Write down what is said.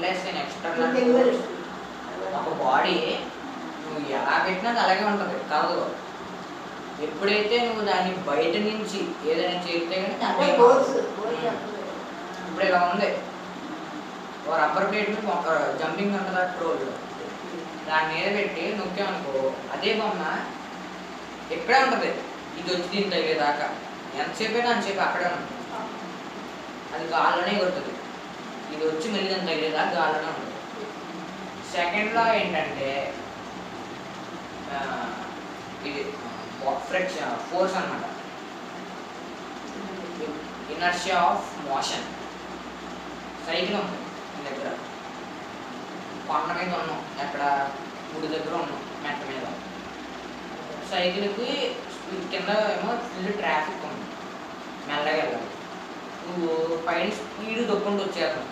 వదిలేస్తే ఎక్స్టర్నల్ ఒక బాడీ నువ్వు ఎలా పెట్టినా అది అలాగే ఉంటుంది కలదు. ఎప్పుడైతే నువ్వు దాన్ని బయట నుంచి ఏదైనా చేస్తే కానీ ఇప్పుడు ఇలా ఉంది ఒక రబ్బర్ ప్లేట్ మీద ఒక జంపింగ్ ఉంటుంది రోడ్డు, దాని మీద పెట్టి నొక్కామనుకో అదే బొమ్మ ఎక్కడే ఉంటుంది. ఇది వచ్చి దీన్ని తగ్గేదాకా ఎంతసేపు అయినా అంతసేపు అక్కడే ఉంటుంది, అది గాల్లోనే కొడుతుంది. ఇది వచ్చి మళ్ళీ దాన్ని తగ్గేదాకా గాల్లోనే ఉంటుంది. సెకండ్ లా ఏంటంటే ఇది ఫ్రిక్షన్ ఫోర్స్ అన్నమాట, ఇనర్షియా ఆఫ్ మోషన్. సైకిల్ ఉంది మీ దగ్గర, కొండ మీద ఉన్నాం, ఎక్కడ గుడి దగ్గర ఉన్నాం మెట్ట మీద. సైకిల్కి కింద ఏమో ఫుల్ ట్రాఫిక్ ఉంది, మెల్లగా వెళ్ళాలి. నువ్వు పైన స్పీడ్ దొక్కుంటూ వచ్చేస్తావు,